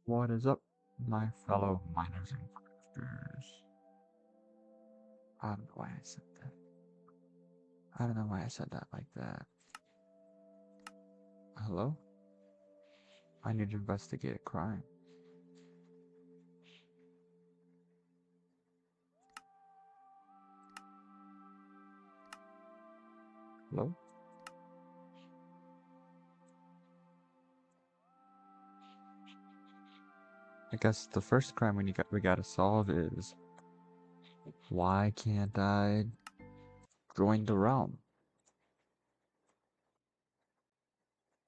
What is up, my fellow miners and crafters? I don't know why I said that. I don't know why I said that like that. Hello? I need to investigate a crime. Hello? I guess the first crime we gotta solve is why can't I join the realm?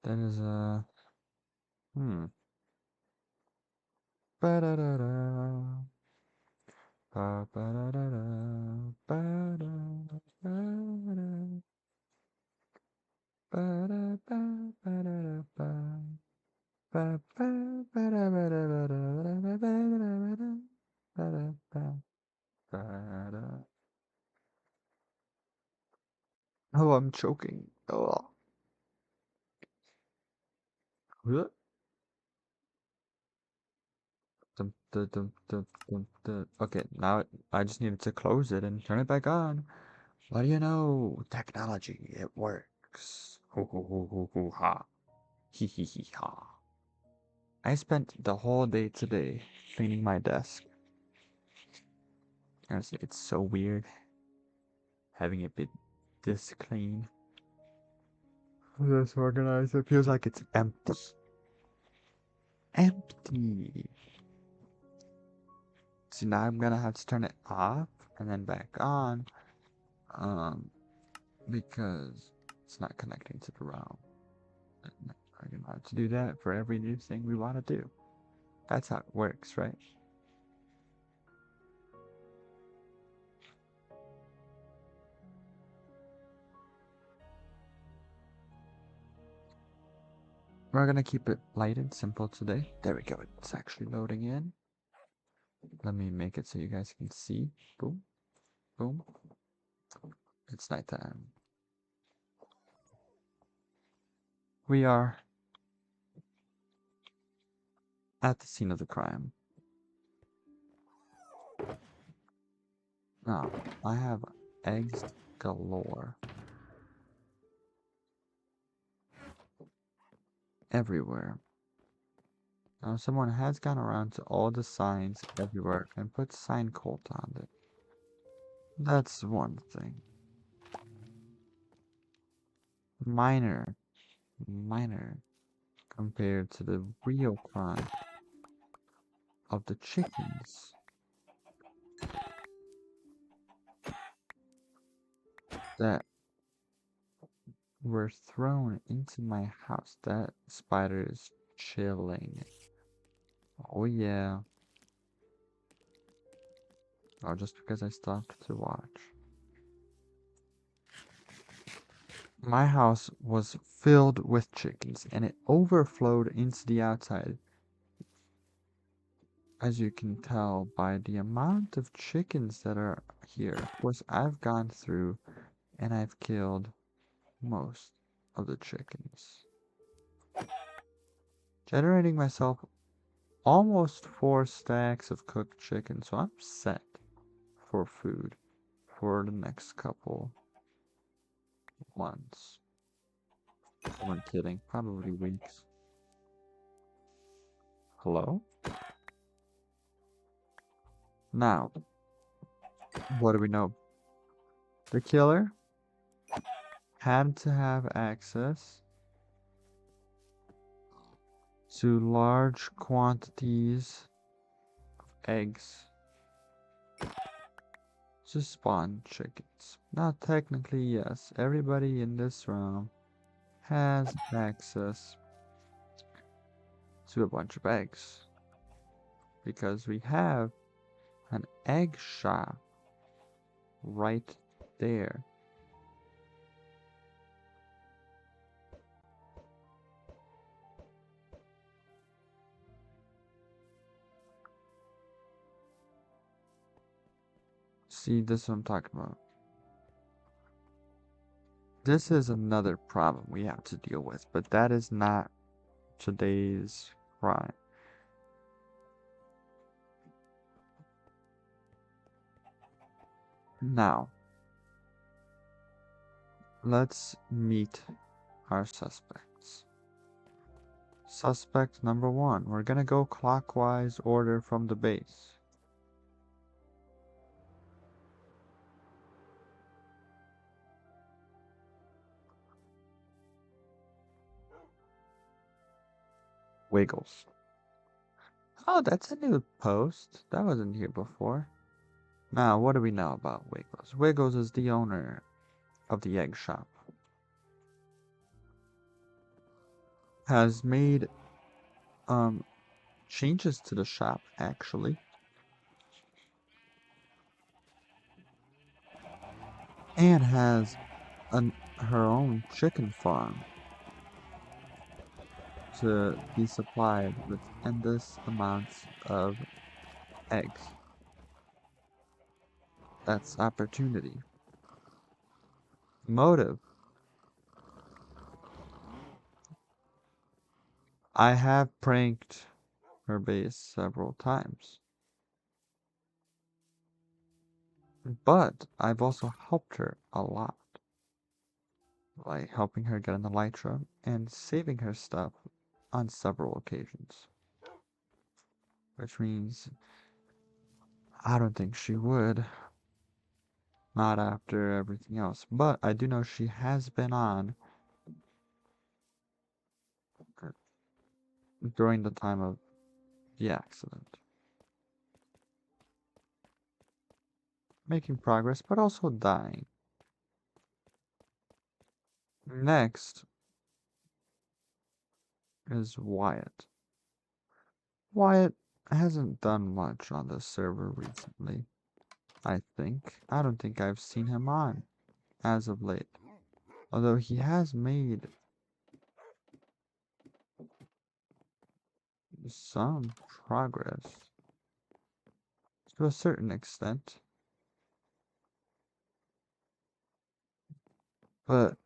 That is hmm. Ba-da-da-da. Ba-ba-da-da-da. Ba-da-ba-da. Ba-da-ba-ba-da-da-ba. Oh, I'm choking. Oh. Okay, now I just needed to close it and turn it back on. What do you know? Technology, it works. Hoo hoo hoo hoo hoo ha. Hee hee hee ha. I spent the whole day today cleaning my desk. Honestly, it's so weird having it be this clean. This organized. It feels like it's empty. Empty. So now I'm gonna have to turn it off and then back on. Because it's not connecting to the realm. We're gonna have to do that for every new thing we want to do. That's how it works, right? We're gonna keep it light and simple today. There we go. It's actually loading in. Let me make it so you guys can see. Boom, boom. It's nighttime. We are at the scene of the crime. Now, I have eggs galore. Everywhere. Now, someone has gone around to all the signs everywhere and put sign code on it. That's one thing. Minor, minor, compared to the real crime of the chickens that were thrown into my house. That spider is chilling. Oh yeah. Oh, just because I stopped to watch. My house was filled with chickens and it overflowed into the outside. As you can tell by the amount of chickens that are here. Of course, I've gone through and I've killed most of the chickens, generating myself almost 4 stacks of cooked chicken, so I'm set for food for the next couple months. I'm kidding, probably weeks. Hello? Now, what do we know? The killer had to have access to large quantities of eggs to spawn chickens. Now, technically, yes, everybody in this realm has access to a bunch of eggs because we have an egg shop right there. See, this is what I'm talking about. This is another problem we have to deal with, but that is not today's crime. Now, let's meet our suspects. Suspect number one. We're gonna go clockwise order from the base. Wiggles. Oh, that's a new post. That wasn't here before. Now, what do we know about Wiggles? Wiggles is the owner of the egg shop. Has made changes to the shop actually, and has her own chicken farm to be supplied with endless amounts of eggs. That's opportunity. Motive. I have pranked her base several times, but I've also helped her a lot, like helping her get an elytra and saving her stuff on several occasions. Which means I don't think she would, not after everything else. But I do know she has been on during the time of the accident, making progress but also dying. Next is Wyatt. Wyatt hasn't done much on the server recently, I think. I don't think I've seen him on as of late. Although he has made some progress to a certain extent. But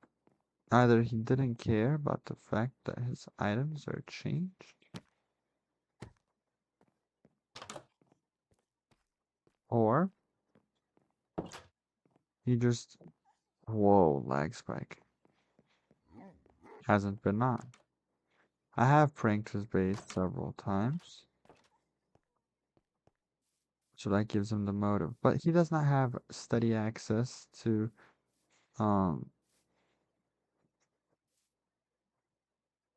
either he didn't care about the fact that his items are changed, or he just, whoa, lag spike, hasn't been on. I have pranked his base several times, so that gives him the motive. But he does not have steady access to um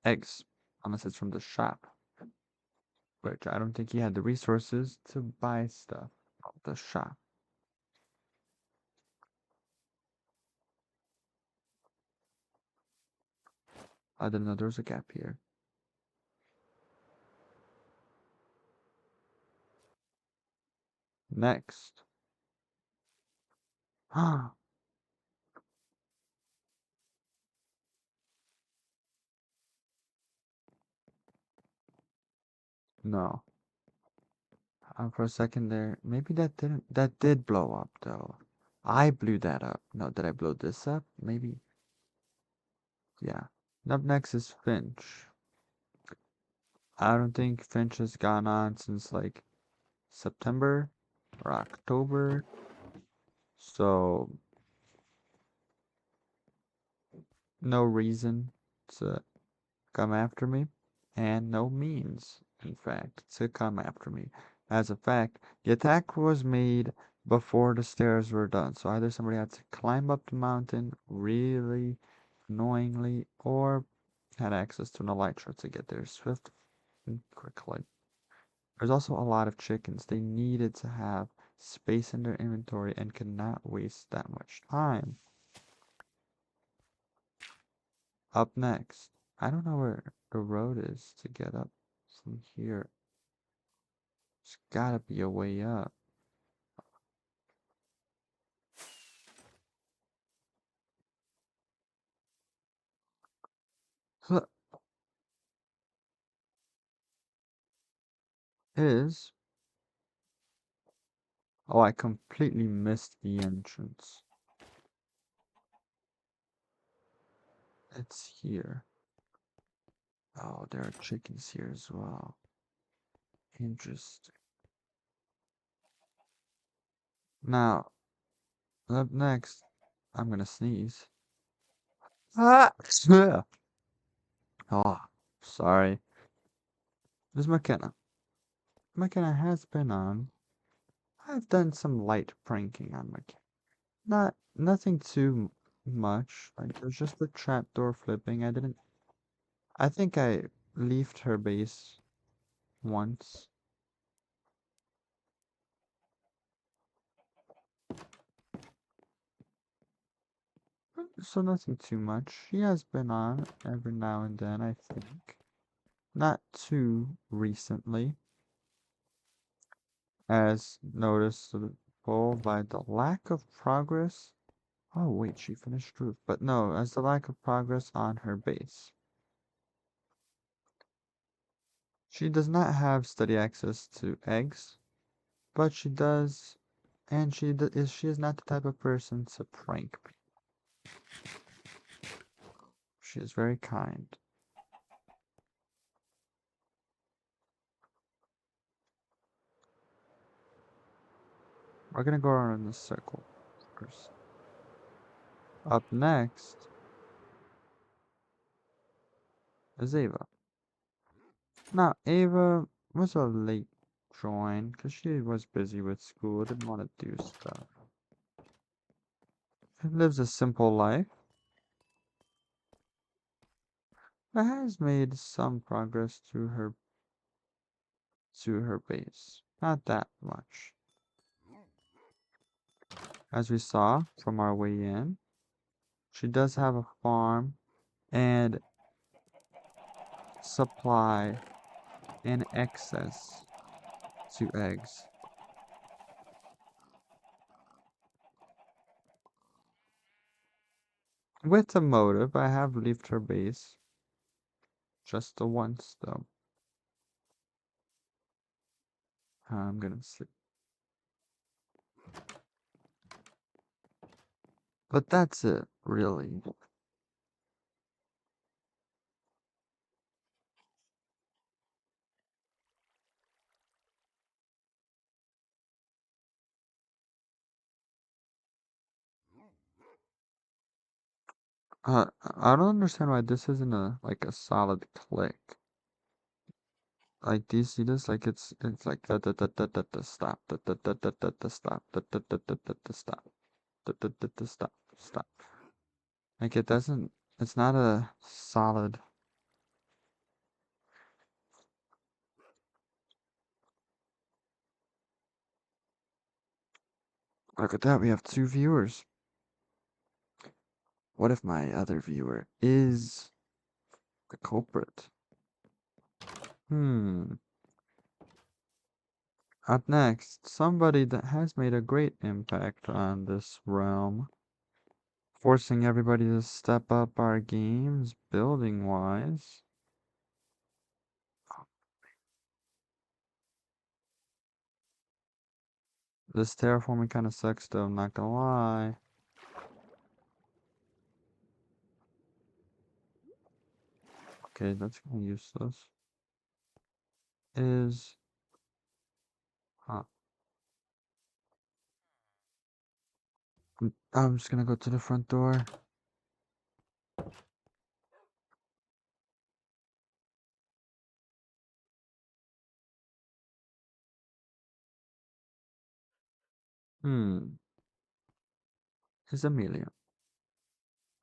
eggs, unless it's from the shop, which I don't think he had the resources to buy stuff from the shop. I didn't know there was a gap here. Next. No. For a second there, maybe that did blow up though. I blew that up. No, did I blow this up? Maybe. Yeah. Up next is Finch. I don't think Finch has gone on since like September or October. So no reason to come after me, and no means, in fact, to come after me. As a fact, the attack was made before the stairs were done, so either somebody had to climb up the mountain really annoyingly, or had access to an elytra to get there swift and quickly. There's also a lot of chickens. They needed to have space in their inventory and could not waste that much time. Up next, I don't know where the road is to get up from here. There's gotta be a way up. Huh, is. Oh, I completely missed the entrance. It's here. Oh, there are chickens here as well. Interesting. Now, Up next, I'm gonna sneeze. Ah! Yeah. Oh, sorry. This McKenna. McKenna has been on. I've done some light pranking on McKenna. Nothing too much. Like there's just the trapdoor flipping. I think I leafed her base once. So nothing too much. She has been on every now and then, I think. Not too recently, as noticeable by the lack of progress. Oh wait, she finished roof. But no, as the lack of progress on her base. She does not have steady access to eggs, but she does, and she is not the type of person to prank people. She is very kind. We're gonna go around in this circle first. Up next is Ava. Now, Ava was a late join because she was busy with school, didn't want to do stuff. She lives a simple life, but has made some progress to her base. Not that much. As we saw from our way in, she does have a farm and supply in excess to eggs. With a motive, I have left her base just the once though. I'm gonna sleep. But that's it, really. I don't understand why this isn't a like a solid click. Like, do you see this? Like, it's like da stop da stop da stop da stop stop. Like, it doesn't. It's not a solid. Look at that. We have two viewers. What if my other viewer is the culprit? Hmm. Up next, somebody that has made a great impact on this realm, forcing everybody to step up our games building wise. This terraforming kind of sucks though, I'm not gonna lie. Okay, that's kind of useless. Is, huh. I'm just gonna go to the front door. Hmm, is Amelia.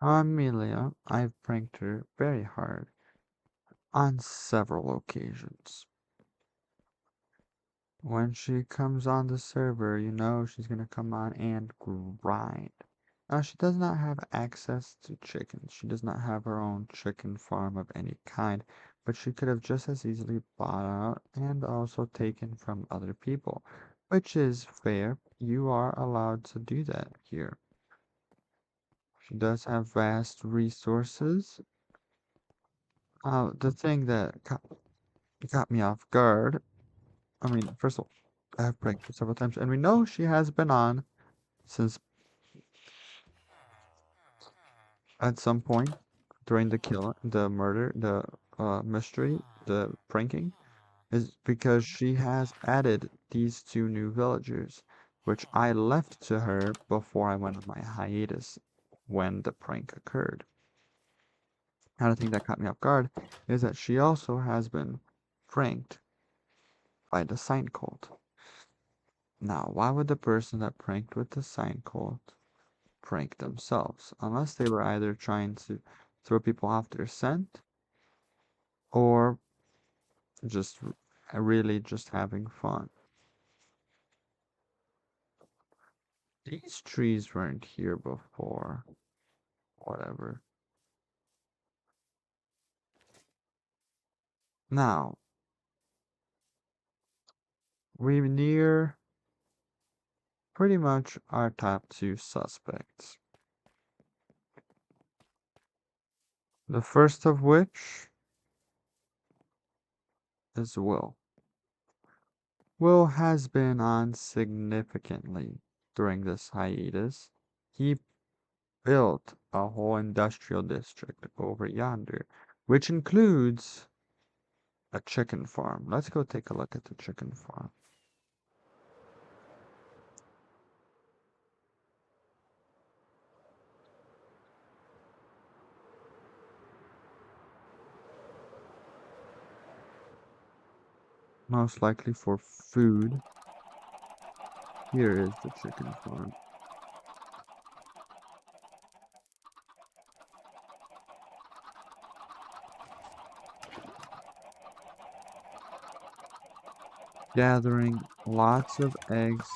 Amelia, I've pranked her very hard on several occasions. When she comes on the server, you know she's gonna come on and grind. Now, she does not have access to chickens. She does not have her own chicken farm of any kind, but she could have just as easily bought out and also taken from other people, which is fair. You are allowed to do that here. She does have vast resources. The thing that got me off guard, I mean, first of all, I have pranked her several times, and we know she has been on since at some point during the murder, the mystery, the pranking, is because she has added these two new villagers. which I left to her before I went on my hiatus when the prank occurred. Another thing that caught me off guard is that she also has been pranked by the sign cult. Now, why would the person that pranked with the sign cult prank themselves? Unless they were either trying to throw people off their scent or just really just having fun. These trees weren't here before. Whatever. Now, we near pretty much our top two suspects. The first of which is Will. Will has been on significantly during this hiatus. He built a whole industrial district over yonder, which includes a chicken farm. Let's go take a look at the chicken farm. Most likely for food. Here is the chicken farm. Gathering lots of eggs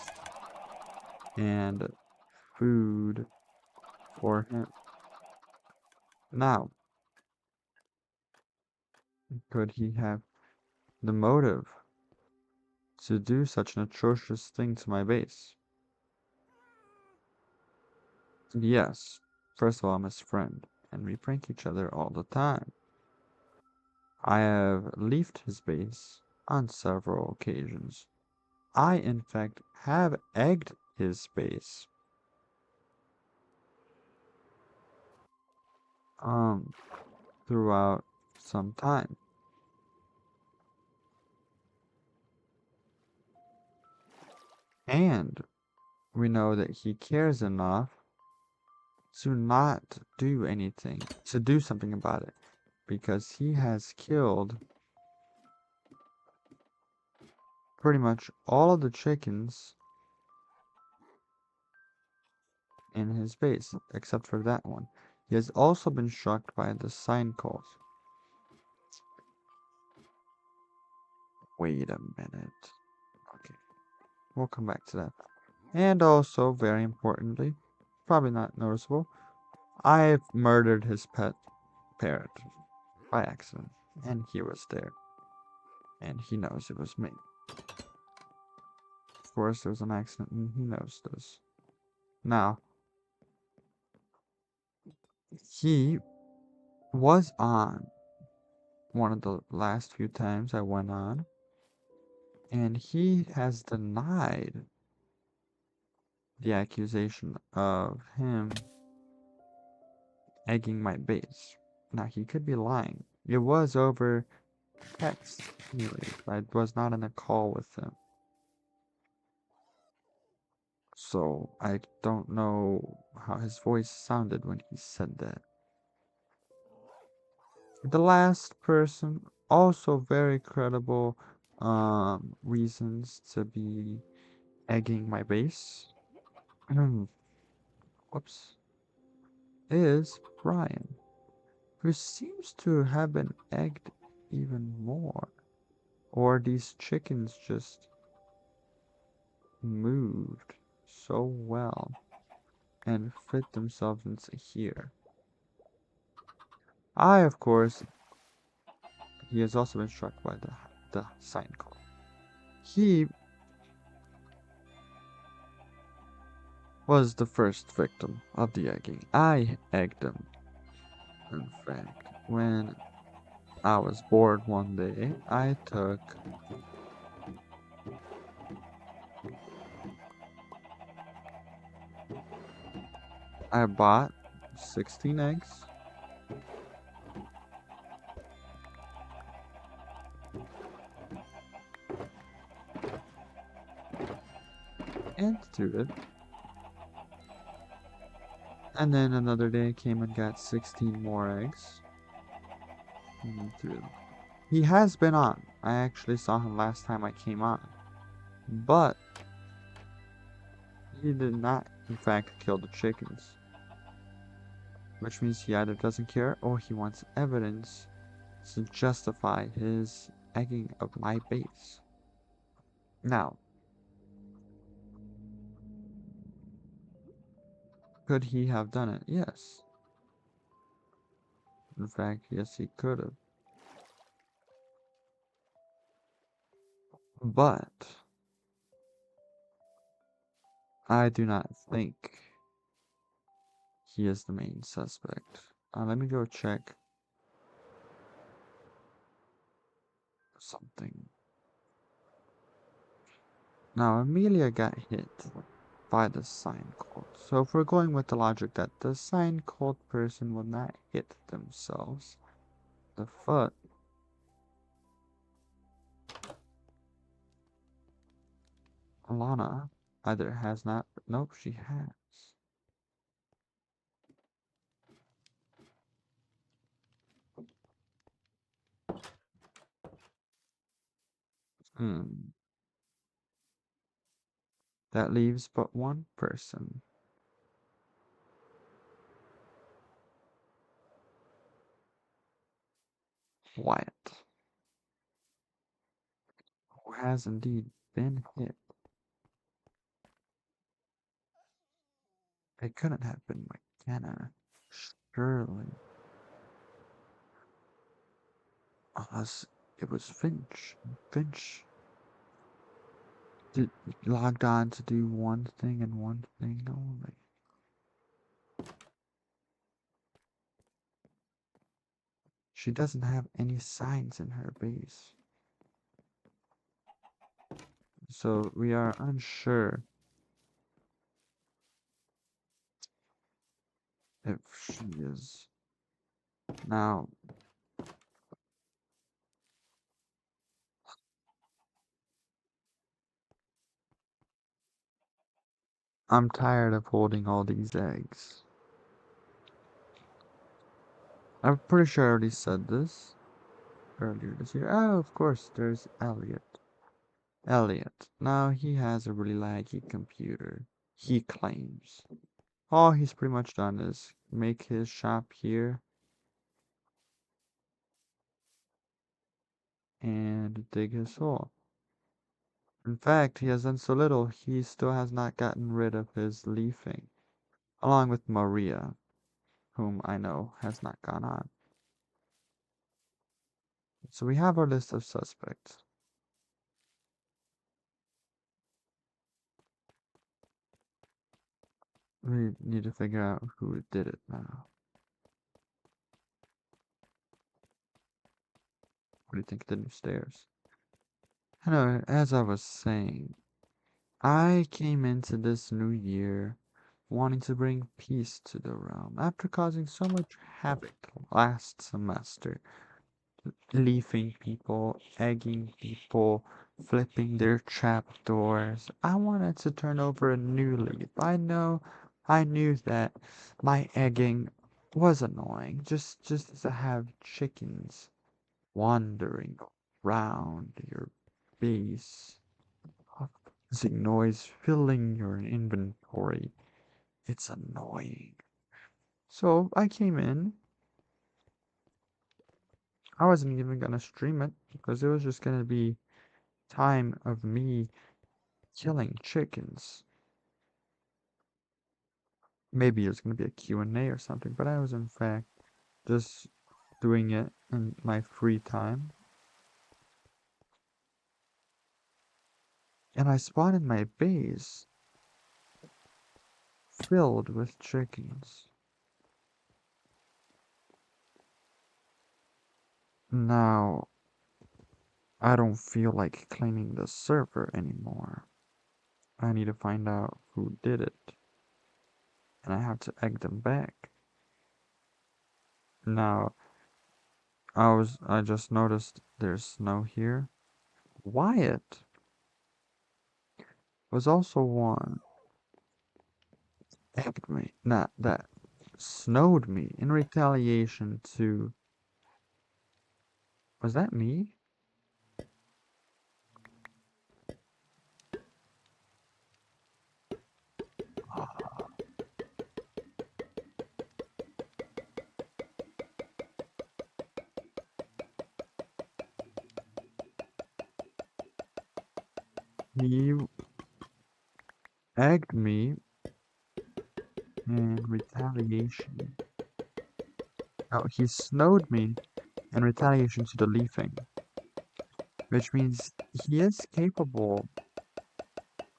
and food for him. Now, could he have the motive to do such an atrocious thing to my base? Yes. First of all, I'm his friend, and we prank each other all the time. I have left his base on several occasions. I, in fact, have egged his base. Um, throughout some time. And we know that he cares enough to not do anything, to do something about it, because he has killed pretty much all of the chickens in his base, except for that one. He has also been struck by the sign cult. Wait a minute. Okay, we'll come back to that. And also, very importantly, probably not noticeable, I've murdered his pet parrot by accident, and he was there, and he knows it was me. Of course, there was an accident, and he knows this. Now, he was on one of the last few times I went on, and he has denied the accusation of him egging my base. Now, he could be lying. It was over text, anyways. I was not in a call with him. So, I don't know how his voice sounded when he said that. The last person, also very credible reasons to be egging my base. Whoops. Is Brian, who seems to have been egged even more. Or these chickens just moved so well and fit themselves into here. Of course, he has also been struck by the sign call. He was the first victim of the egging. I egged him. In fact, when I was bored one day, I bought 16 eggs, and threw it. And then another day came and got 16 more eggs and threw them. He has been on. I actually saw him last time I came on. But he did not, in fact, kill the chickens. Which means he either doesn't care or he wants evidence to justify his egging of my base. Now, could he have done it? Yes. In fact, yes, he could have. But I do not think he is the main suspect. Let me go check something. Now, Amelia got hit by the sign code. So if we're going with the logic that the sign code person will not hit themselves, the foot, Alana either has not, nope, she has. Hmm. That leaves but one person. Wyatt, who has indeed been hit. It couldn't have been McKenna, surely. Unless it was Finch. Finch did, logged on to do one thing and one thing only. She doesn't have any signs in her base. So we are unsure if she is. Now, I'm tired of holding all these eggs. I'm pretty sure I already said this earlier this year. Oh, of course, there's Elliot. Elliot. Now he has a really laggy computer. He claims. All he's pretty much done is make his shop here and dig his hole. In fact, he has done so little, he still has not gotten rid of his leafing, along with Maria, whom I know has not gone on. So we have our list of suspects. We need to figure out who did it now. What do you think of the new stairs? Anyway, as I was saying, I came into this new year wanting to bring peace to the realm after causing so much havoc last semester. Leafing people, egging people, flipping their trapdoors. I wanted to turn over a new leaf. I knew that my egging was annoying. Just to have chickens wandering around your base, causing noise, filling your inventory. It's annoying. So I came in. I wasn't even gonna stream it because it was just gonna be time of me killing chickens. Maybe it was gonna be a Q&A or something, but I was in fact just doing it in my free time. And I spotted my base filled with chickens. Now, I don't feel like cleaning the server anymore. I need to find out who did it. And I have to egg them back. Now, I just noticed there's snow here. Wyatt Was also one egged me, not that snowed me in retaliation to. Was that me? He egged me in retaliation. Oh, he snowed me in retaliation to the leafing, which means he is capable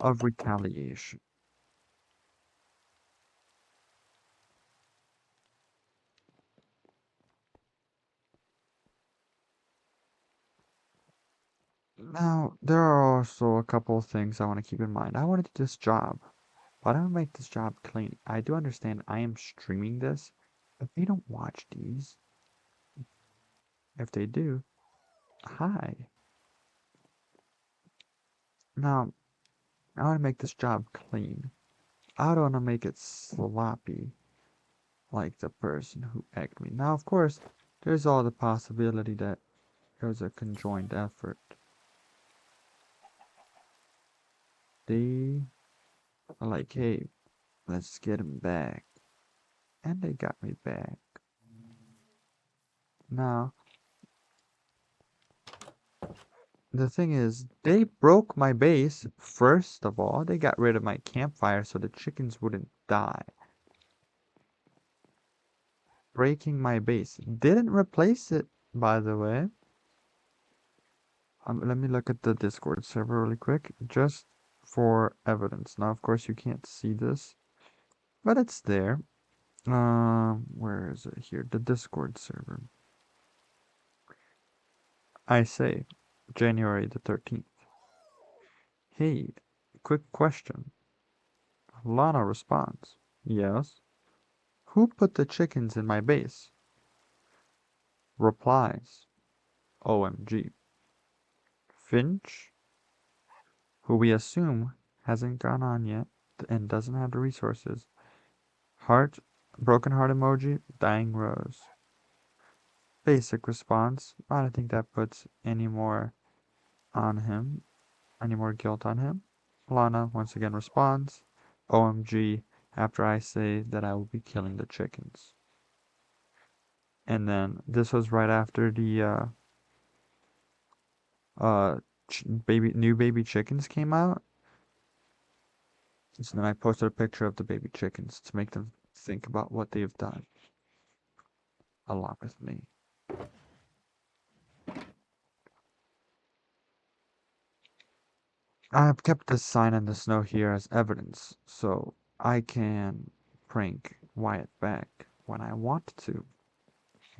of retaliation. Now, there are also a couple of things I want to keep in mind. I want to do this job, but I want to make this job clean. I do understand I am streaming this, but they don't watch these. If they do, hi. Now, I want to make this job clean. I don't want to make it sloppy like the person who egged me. Now, of course, there's all the possibility that it was a conjoined effort. They are like, hey, let's get him back. And they got me back. Now, the thing is, they broke my base. First of all, they got rid of my campfire so the chickens wouldn't die. Breaking my base. Didn't replace it, by the way. Let me look at the Discord server really quick, just for evidence. Now, of course, you can't see this, but it's there. Where is it here? The Discord server. I say, January the 13th. Hey, quick question. Lana responds, yes. Who put the chickens in my base? Replies, OMG. Finch, who we assume hasn't gone on yet and doesn't have the resources. Heart, broken heart emoji, dying rose. Basic response. I don't think that puts any more on him, any more guilt on him. Lana once again responds, OMG, after I say that I will be killing the chickens. And then this was right after the new baby chickens came out. So then I posted a picture of the baby chickens to make them think about what they've done along with me. I've kept this sign in the snow here as evidence, so I can prank Wyatt back when I want to.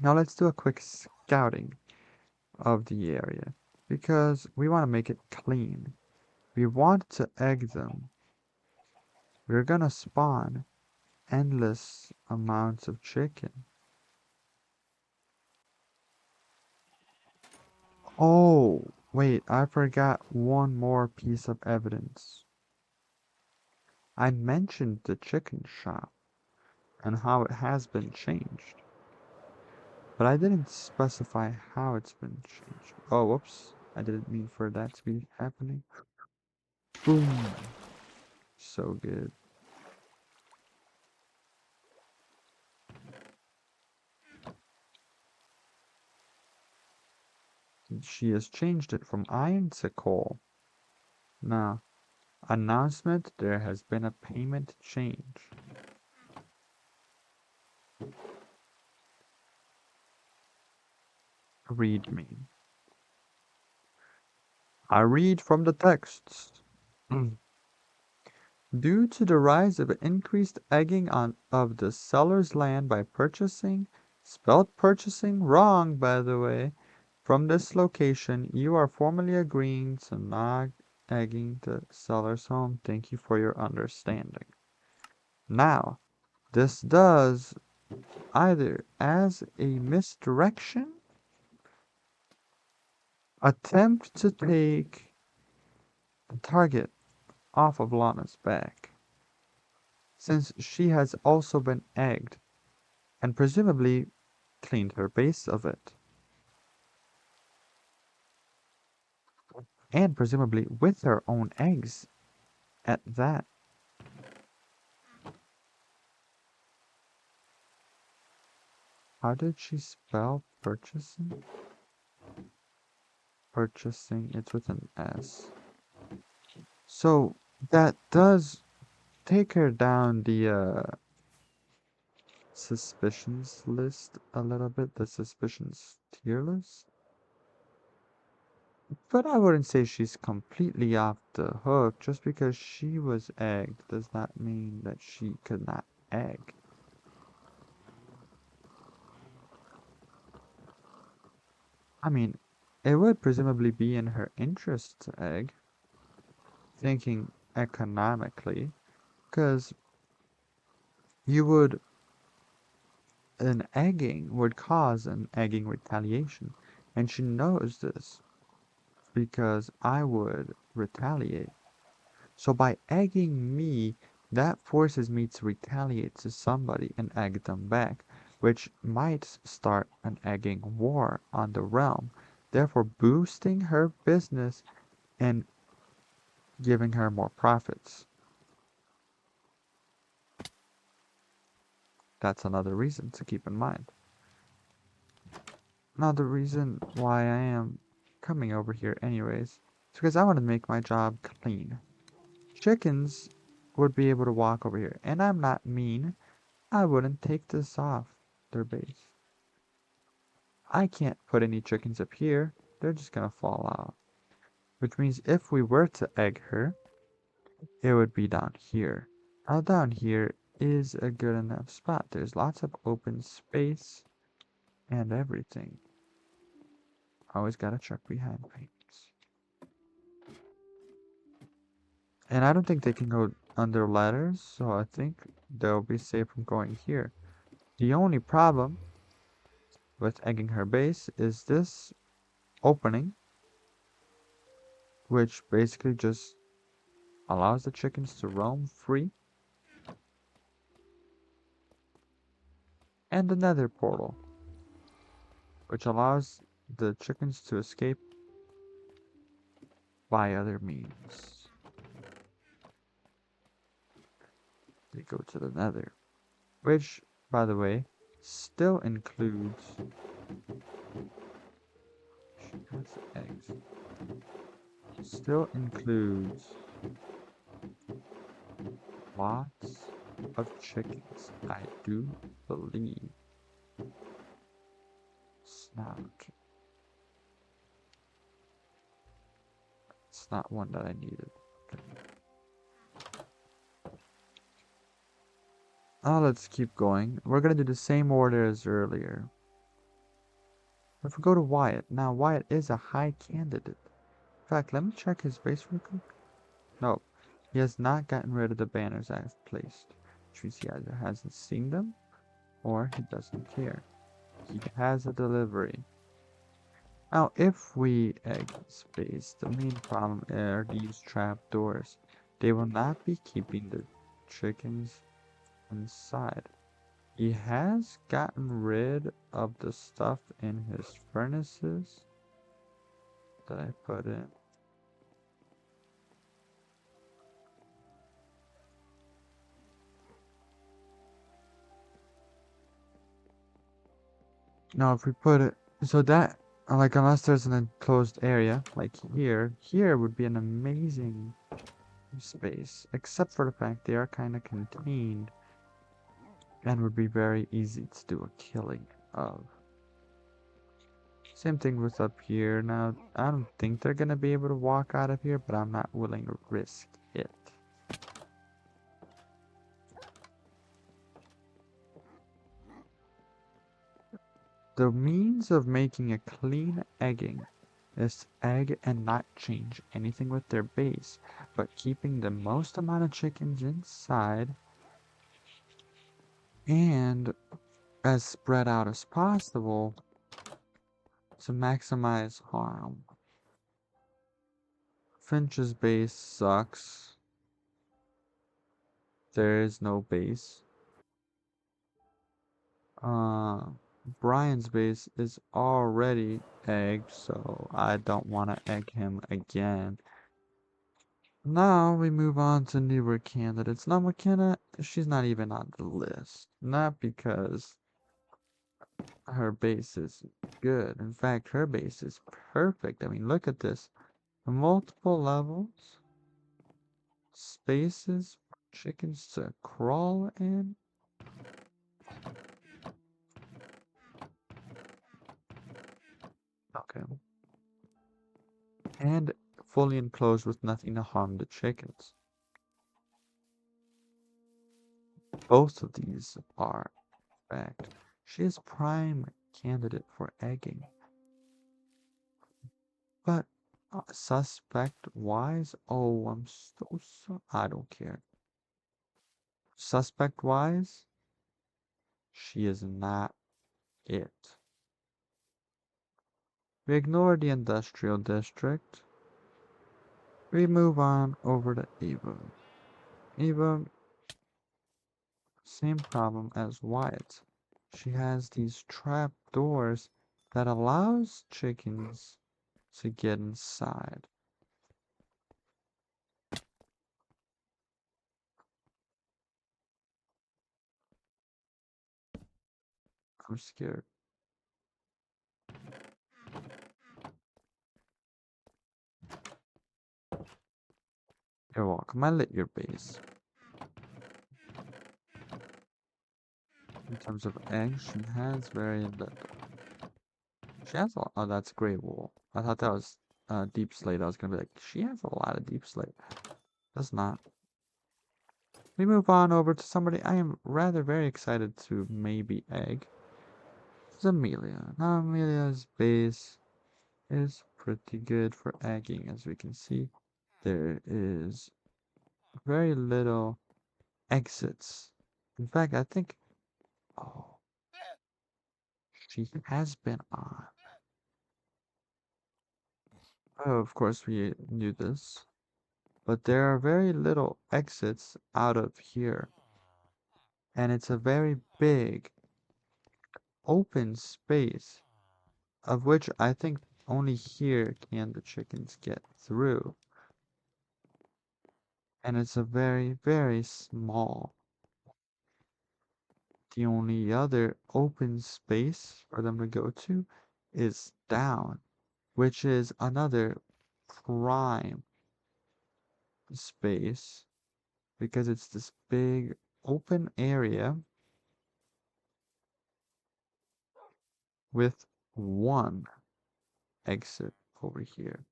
Now let's do a quick scouting of the area, because we want to make it clean. We want to egg them. We're gonna spawn endless amounts of chicken. Oh, wait, I forgot one more piece of evidence. I mentioned the chicken shop and how it has been changed, but I didn't specify how it's been changed. Oh, whoops. I didn't mean for that to be happening. Boom. So good. She has changed it from iron to coal. Now, announcement, there has been a payment change. Read me. I read from the texts. Due to the rise of increased egging of the seller's land by purchasing, spelled purchasing wrong by the way, from this location, you are formally agreeing to not egging the seller's home. Thank you for your understanding. Now, this does either as a misdirection, attempt to take the target off of Lana's back, since she has also been egged, and presumably cleaned her base of it. And presumably with her own eggs at that. How did she spell purchasing? Purchasing, it's with an S. So that does take her down the suspicions list a little bit, the suspicions tier list. But I wouldn't say she's completely off the hook. Just because she was egged does not mean that she could not egg. I mean, it would presumably be in her interest to egg, thinking economically, because you would, an egging would cause an egging retaliation. And she knows this because I would retaliate. So by egging me, that forces me to retaliate to somebody and egg them back, which might start an egging war on the realm, therefore boosting her business and giving her more profits. That's another reason to keep in mind. Now, the reason why I am coming over here anyways is because I want to make my job clean. Chickens would be able to walk over here, and I'm not mean. I wouldn't take this off their base. I can't put any chickens up here. They're just gonna fall out. Which means if we were to egg her, it would be down here. Now down here is a good enough spot. There's lots of open space and everything. Always gotta check behind things. And I don't think they can go under ladders, so I think they'll be safe from going here. The only problem with egging her base is this opening, which basically just allows the chickens to roam free, and the nether portal, which allows the chickens to escape by other means. They go to the nether, which, by the way, still includes eggs. Still includes lots of chickens, I do believe. Snout. It's not one that I needed. Okay. Now let's keep going. We're gonna do the same order as earlier. If we go to Wyatt, now Wyatt is a high candidate. In fact, let me check his base real quick. No, he has not gotten rid of the banners I've placed, which means he either hasn't seen them or he doesn't care. He has a delivery. Now, if we egg space, the main problem are these trapdoors. They will not be keeping the chickens inside. He has gotten rid of the stuff in his furnaces that I put in. Now, if we put it, so that, like, unless there's an enclosed area, like here would be an amazing space, except for the fact they are kind of contained and would be very easy to do a killing of. Same thing with up here. Now, I don't think they're gonna be able to walk out of here, but I'm not willing to risk it. The means of making a clean egging is to egg and not change anything with their base, but keeping the most amount of chickens inside and as spread out as possible to maximize harm. Finch's base sucks. There is no base. Uh, Brian's base is already egged, so I don't want to egg him again. Now we move on to newer candidates. Now McKenna, she's not even on the list. Not because her base is good. In fact, her base is perfect. I mean, look at this. Multiple levels, spaces for chickens to crawl in. Okay. And fully enclosed with nothing to harm the chickens. Both of these are, in fact, she is prime candidate for egging. But suspect-wise, oh, I'm so I don't care. Suspect-wise, she is not it. We ignore the industrial district. We move on over to Eva. Eva, same problem as Wyatt. She has these trap doors that allows chickens to get inside. I'm scared. You're welcome. I lit your base. In terms of eggs, she has very little. She has a lot. Oh, that's gray wool. I thought that was deep slate. I was gonna be like, she has a lot of deep slate. Does not. We move on over to somebody I am rather very excited to maybe egg. It's Amelia. Now Amelia's base is pretty good for egging, as we can see. There is very little exits. In fact, I think, oh, she has been on. Oh, of course we knew this. But there are very little exits out of here. And it's a very big open space, of which I think only here can the chickens get through. And it's a very, very small. The only other open space for them to go to is down, which is another prime space because it's this big open area with one exit over here,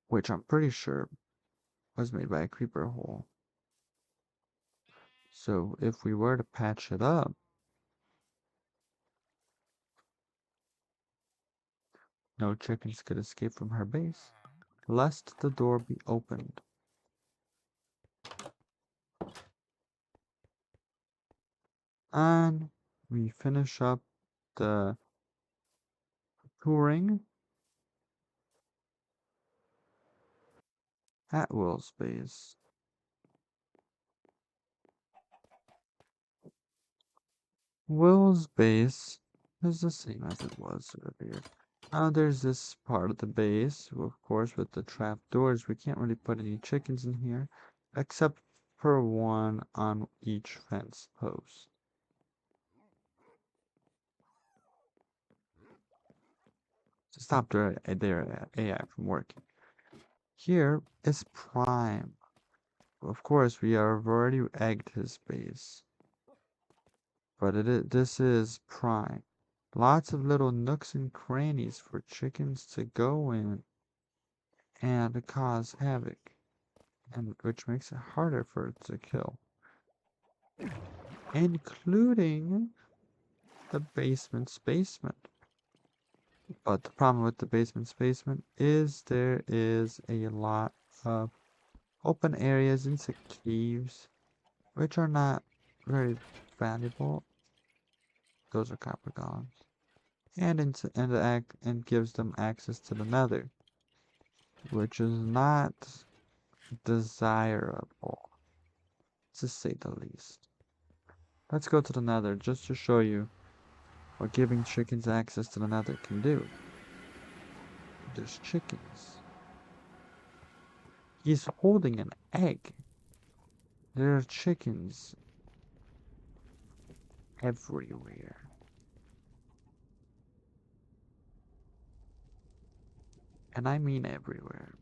which I'm pretty sure was made by a creeper hole. So if we were to patch it up, no chickens could escape from her base, lest the door be opened. And we finish up the touring at Will's base. Will's base is the same as it was earlier. There's this part of the base, of course, with the trap doors. We can't really put any chickens in here, except for one on each fence post. To stop their AI from working. Here is Prime. Of course, we have already egged his base. But this is Prime. Lots of little nooks and crannies for chickens to go in and cause havoc, and which makes it harder for it to kill. Including the basement's basement. But the problem with the basement's basement is there is a lot of open areas into caves, which are not very valuable. Those are copper golems. And gives them access to the nether, which is not desirable. to say the least. Let's go to the nether just to show you what giving chickens access to the nether can do. There's chickens. He's holding an egg. There are chickens everywhere. And I mean everywhere.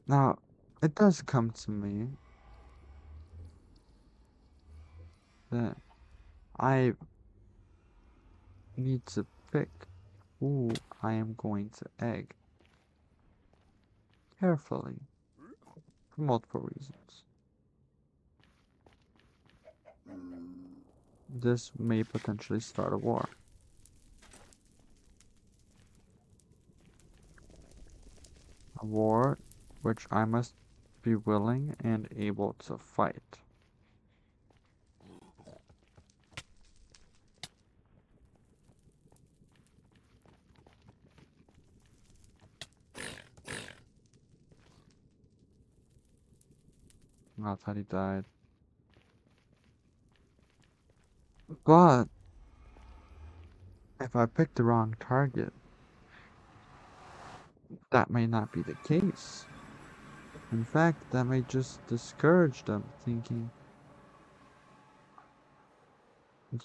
Now, it does come to me that I need to pick who I am going to egg carefully for multiple reasons. This may potentially start a war. A war which I must be willing and able to fight. I thought he died. But if I pick the wrong target, that may not be the case. In fact, that may just discourage them, thinking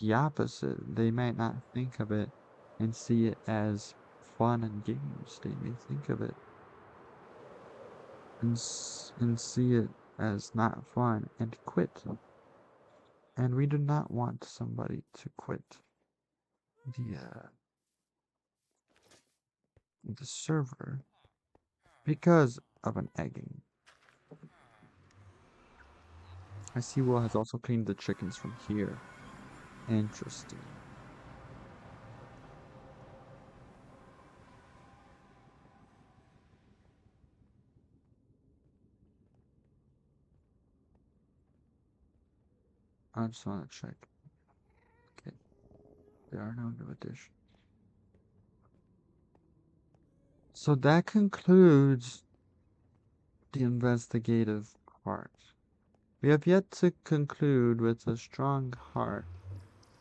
the opposite. They might not think of it and see it as fun and games. They may think of it and see it as not fun and quit. And we do not want somebody to quit the server because of an egging. I see Will has also cleaned the chickens from here. Interesting. I just want to check. Okay, there are no new additions. So that concludes the investigative part. We have yet to conclude with a strong heart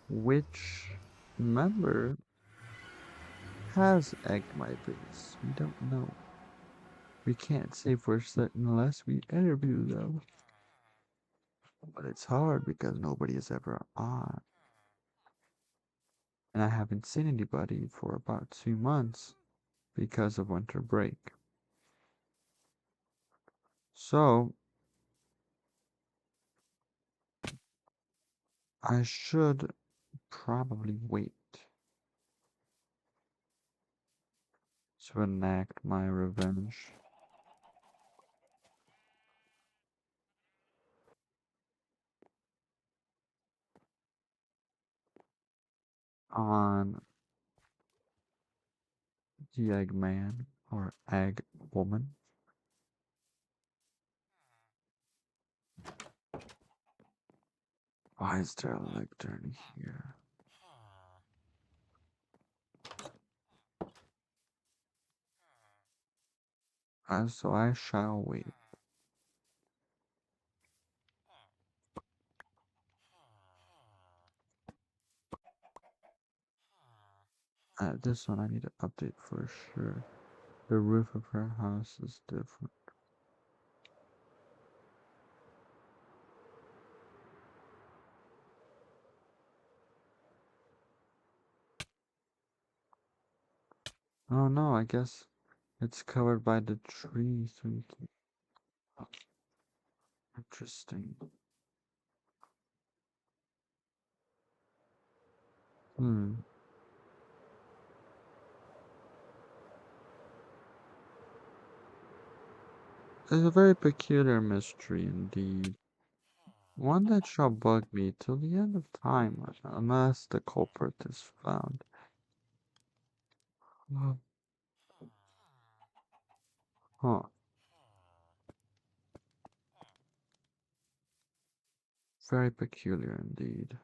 which member has egged my base. We don't know. We can't say for certain unless we interview them. But it's hard because nobody is ever on. And I haven't seen anybody for about 2 months because of winter break. So, I should probably wait to enact my revenge on the Eggman or Egg Woman. Why is there a lectern here? So I shall wait. This one I need to update for sure. The roof of her house is different. Oh no, I guess it's covered by the tree, so you can... Interesting. Hmm. It's a very peculiar mystery indeed. One that shall bug me till the end of time, unless the culprit is found. Uh, Huh. Very peculiar indeed.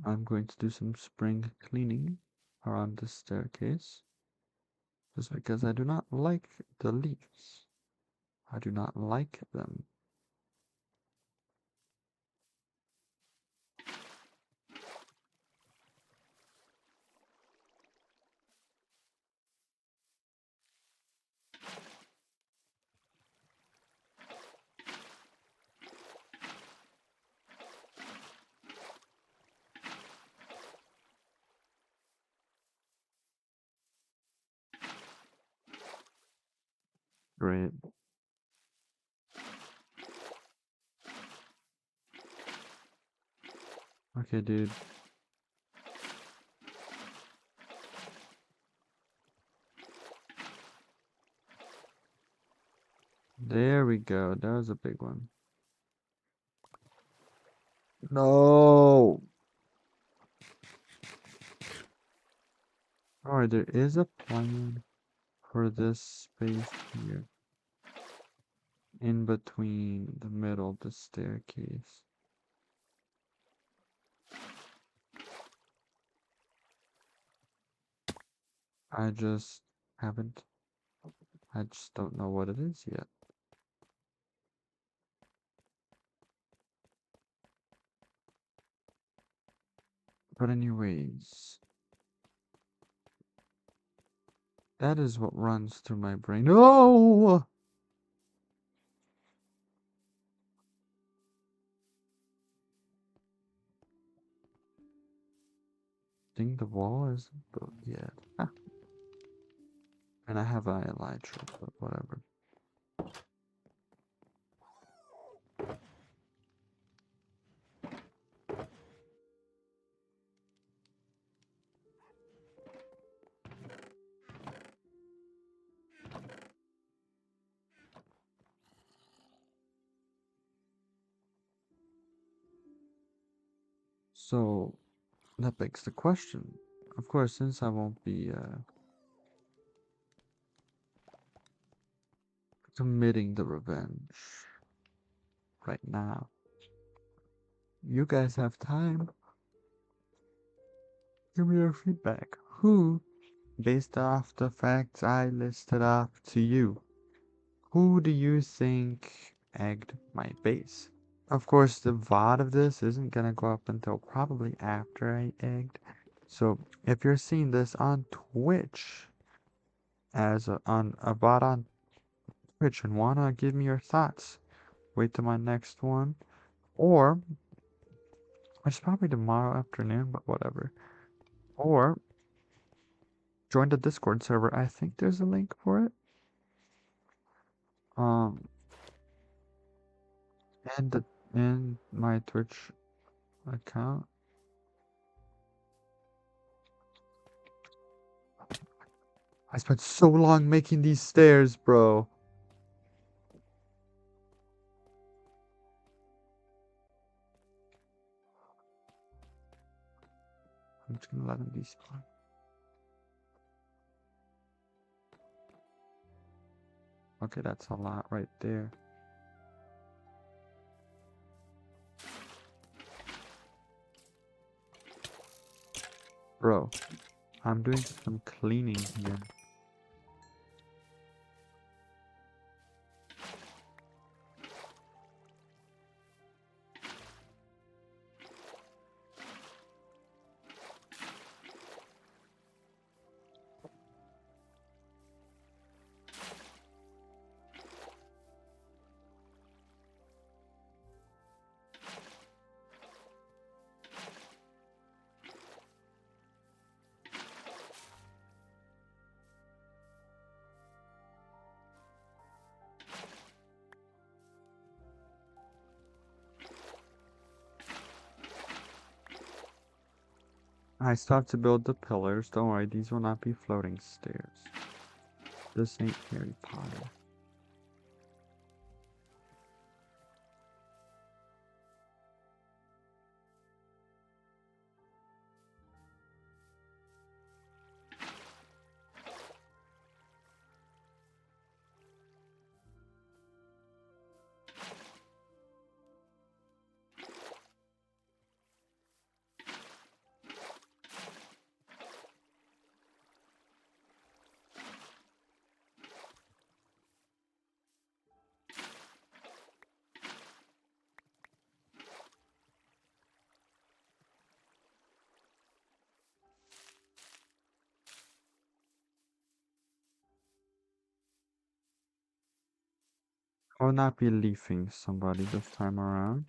I'm going to do some spring cleaning around the staircase. Just because I do not like the leaves. I do not like them. Great. Okay, dude. There we go. That was a big one. No! Alright, there is a plan for this space here. In between the middle of the staircase. I just haven't. I just don't know what it is yet. But anyways, that is what runs through my brain. No! I think the wall is built yet. Ah. And I have an elytra, but whatever. So that begs the question. Of course, since I won't be committing the revenge right now, you guys have time. Give me your feedback. Who, based off the facts I listed off to you, who do you think egged my base? Of course, the VOD of this isn't gonna go up until probably after I egged. So if you're seeing this on Twitch, on a VOD on Twitch and wanna give me your thoughts, wait till my next one, or it's probably tomorrow afternoon, but whatever. Or join the Discord server. I think there's a link for it. Um, and my Twitch account. I spent so long making these stairs, bro. I'm just gonna let them despawn. Okay, that's a lot right there. Bro, I'm doing some cleaning here. I still have to build the pillars. Don't worry, these will not be floating stairs. This ain't Harry Potter. I'll not be leafing somebody this time around.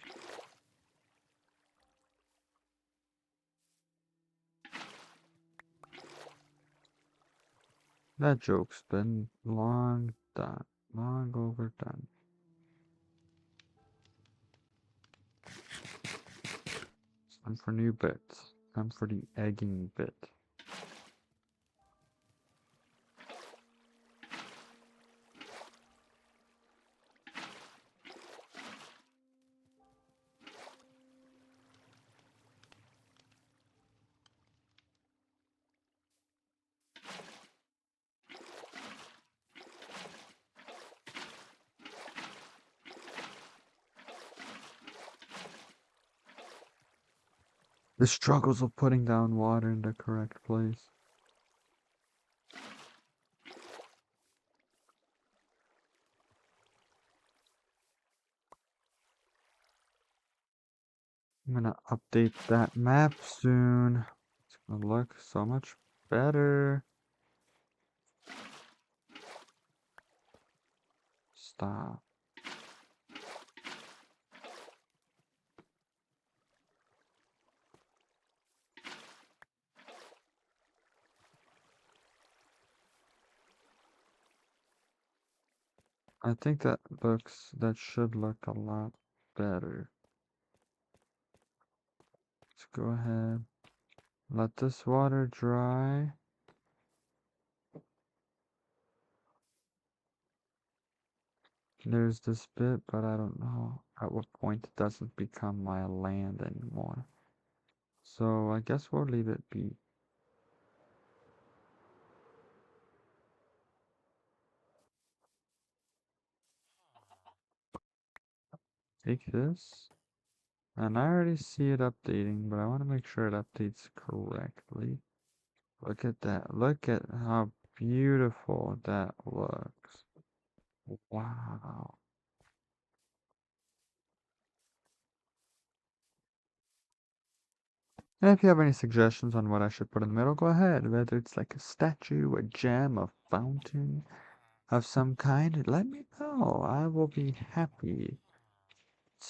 That joke's been long done. Long overdone. It's time for new bits. Time for the egging bit. The struggles of putting down water in the correct place. I'm gonna update that map soon. It's gonna look so much better. Stop. I think that should look a lot better. Let's go ahead. Let this water dry. There's this bit, but I don't know at what point it doesn't become my land anymore. So I guess we'll leave it be. Take this. And I already see it updating, but I want to make sure it updates correctly. Look at that. Look at how beautiful that looks. Wow. And if you have any suggestions on what I should put in the middle, go ahead. Whether it's like a statue, a gem, a fountain of some kind, let me know. I will be happy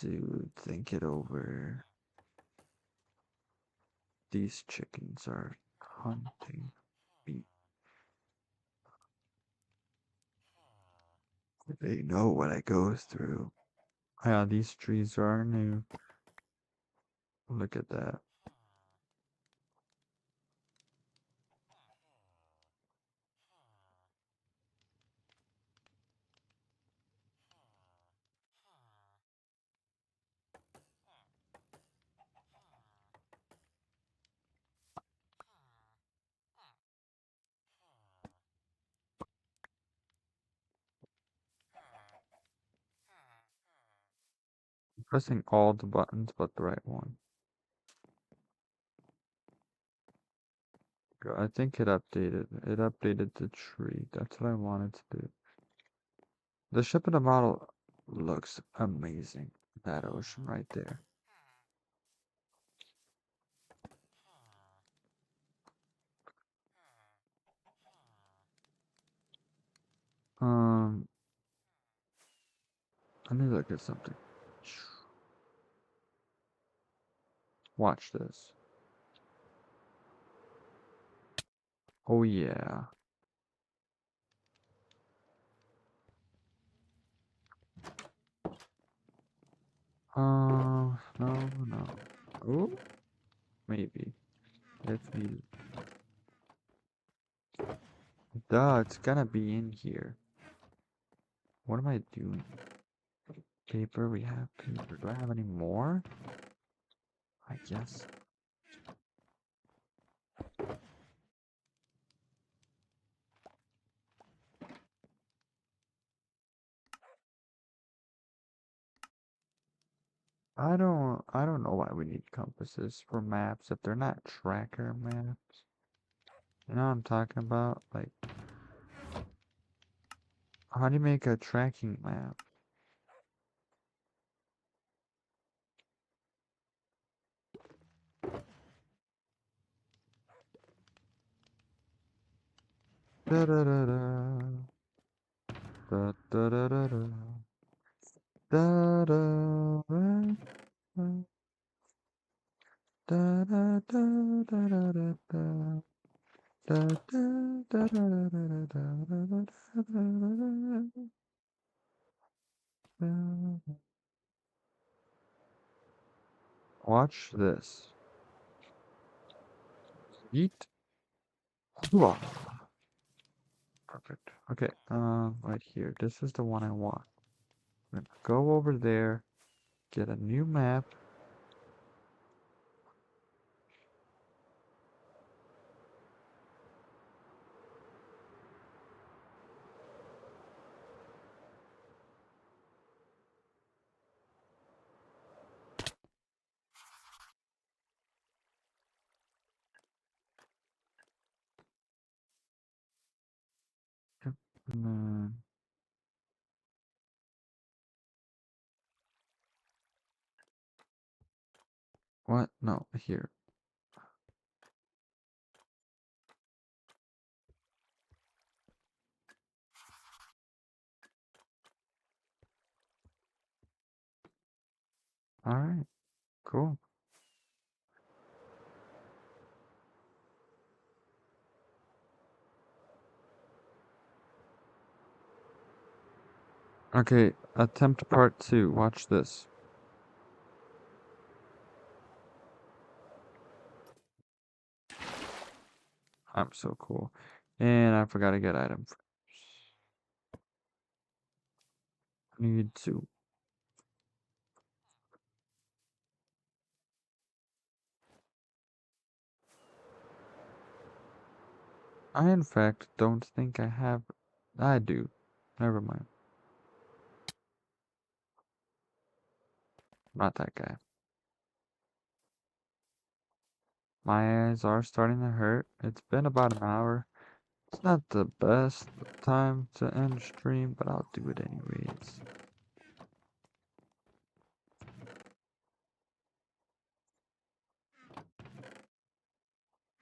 to think it over. These chickens are hunting me. They know what I go through. Yeah, these trees are new. Look at that. I'm pressing all the buttons but the right one. I think it updated. It updated the tree. That's what I wanted to do. The ship in the model looks amazing. That ocean right there. Um, let me look at something. Watch this. Oh yeah. No, no. Oh, maybe. If you. Duh, it's gonna be in here. What am I doing? Paper, we have paper. Do I have any more? I guess. I don't know why we need compasses for maps if they're not tracker maps. You know what I'm talking about? Like, how do you make a tracking map? Da da da da. Da da da da da. Da da da da da da da da da da da. Da, da, da, da, da, da, da, da, da, da, da, da. Watch this. Eat. Hooah. Perfect. Okay, right here. This is the one I want. I'm gonna go over there, get a new map. Yep, and then what? No, here. Alright, cool. Okay, attempt part 2. Watch this. I'm so cool. And I forgot to get item. Need to. I, in fact, don't think I have. I do. Never mind. Not that guy. My eyes are starting to hurt. It's been about an hour. It's not the best time to end stream, but I'll do it anyways.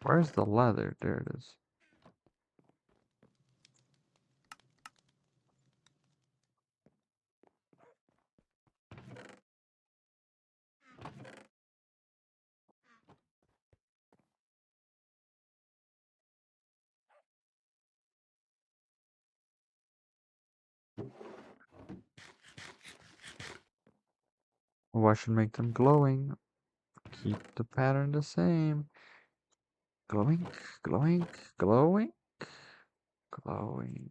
Where's the leather? There it is. Oh, I should make them glowing. Keep the pattern the same. Glowing, glowing, glowing, glowing.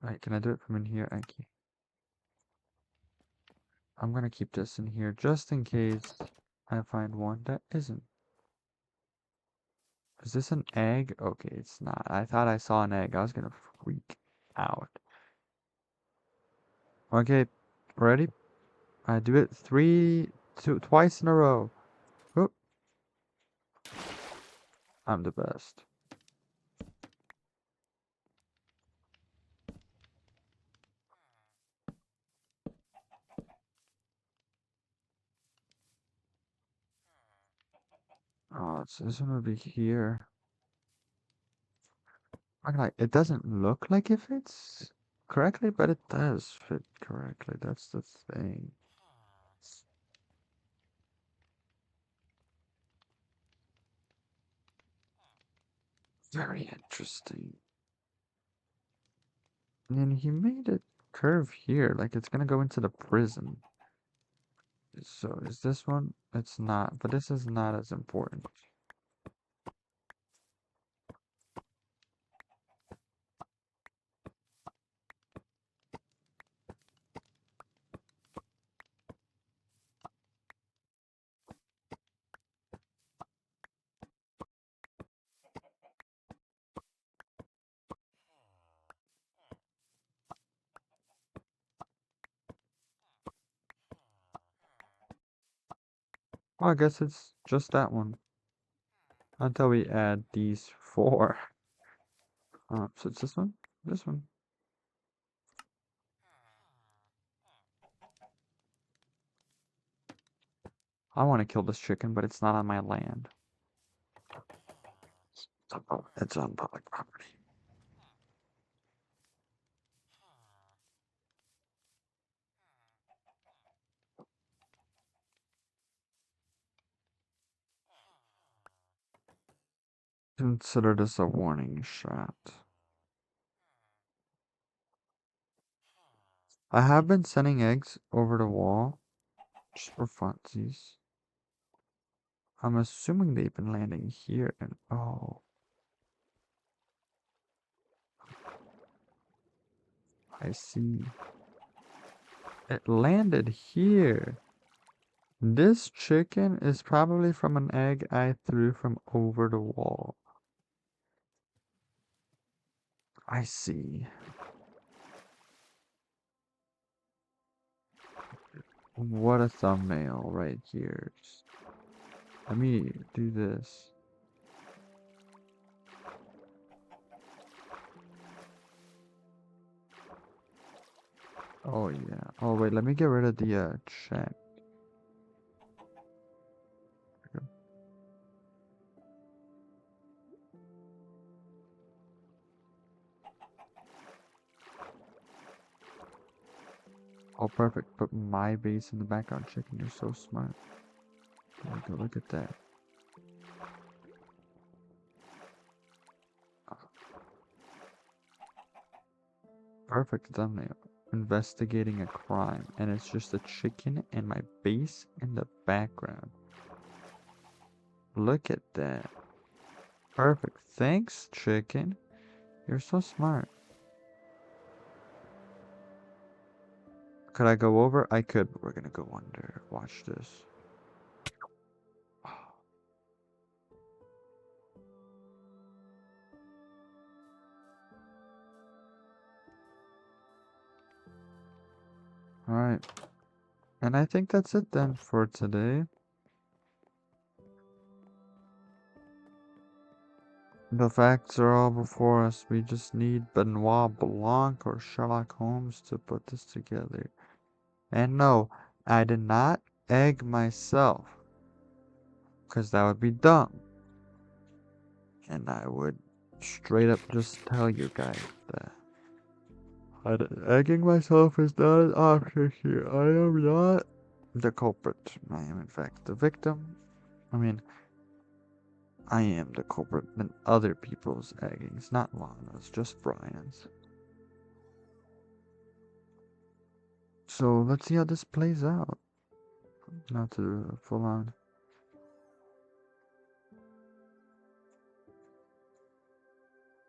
Right, can I do it from in here? I can. I'm gonna keep this in here just in case I find one that isn't. Is this an egg? Okay, it's not. I thought I saw an egg. I was gonna freak out. Okay, ready? I do it twice in a row. Oh, I'm the best. Oh, this one would be here. It doesn't look like it fits correctly, but it does fit correctly. That's the thing. Very interesting. And he made it curve here, like it's gonna go into the prison. So is this one? It's not, but this is not as important. Well, I guess it's just that one. Until we add these four. So it's this one? This one. I want to kill this chicken, but it's not on my land. It's on public property. Consider this a warning shot. I have been sending eggs over the wall just for funsies. I'm assuming they've been landing here and oh, I see. It landed here. This chicken is probably from an egg I threw from over the wall. I see. What a thumbnail right here. Let me do this. Oh yeah. Oh wait, let me get rid of the chat. Oh perfect. Put my base in the background, chicken. You're so smart. There we go. Look at that. Perfect thumbnail. Investigating a crime, and it's just a chicken and my base in the background. Look at that. Perfect. Thanks, chicken. You're so smart. Could I go over? I could, but we're gonna go under. Watch this. Alright. And I think that's it then for today. The facts are all before us. We just need Benoit Blanc or Sherlock Holmes to put this together. And no, I did not egg myself. Because that would be dumb. And I would straight up just tell you guys that. Egging myself is not an option here. I am not the culprit. I am in fact the victim. I mean, I am the culprit in other people's eggings, not Lana's, just Brian's. So let's see how this plays out. Not to full on.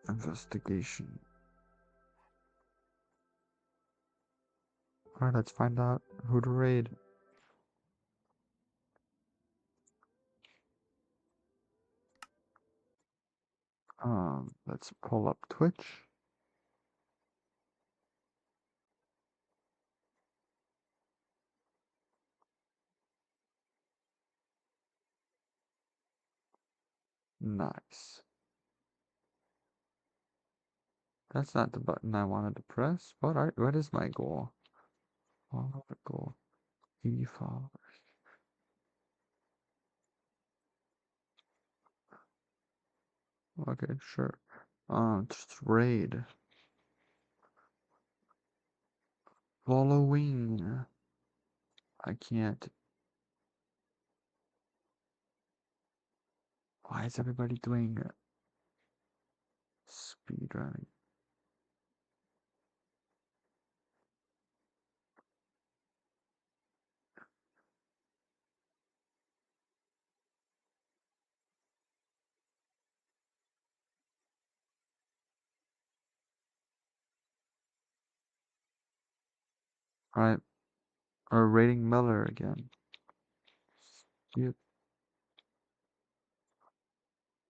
Investigation. Alright, let's find out who to raid. Let's pull up Twitch. Nice. That's not the button I wanted to press. What is my goal? Follow the goal. E-followers. Okay, sure. Just raid. Following. I can't. Why is everybody doing speed running? Alright, we're raiding Miller again. Yep.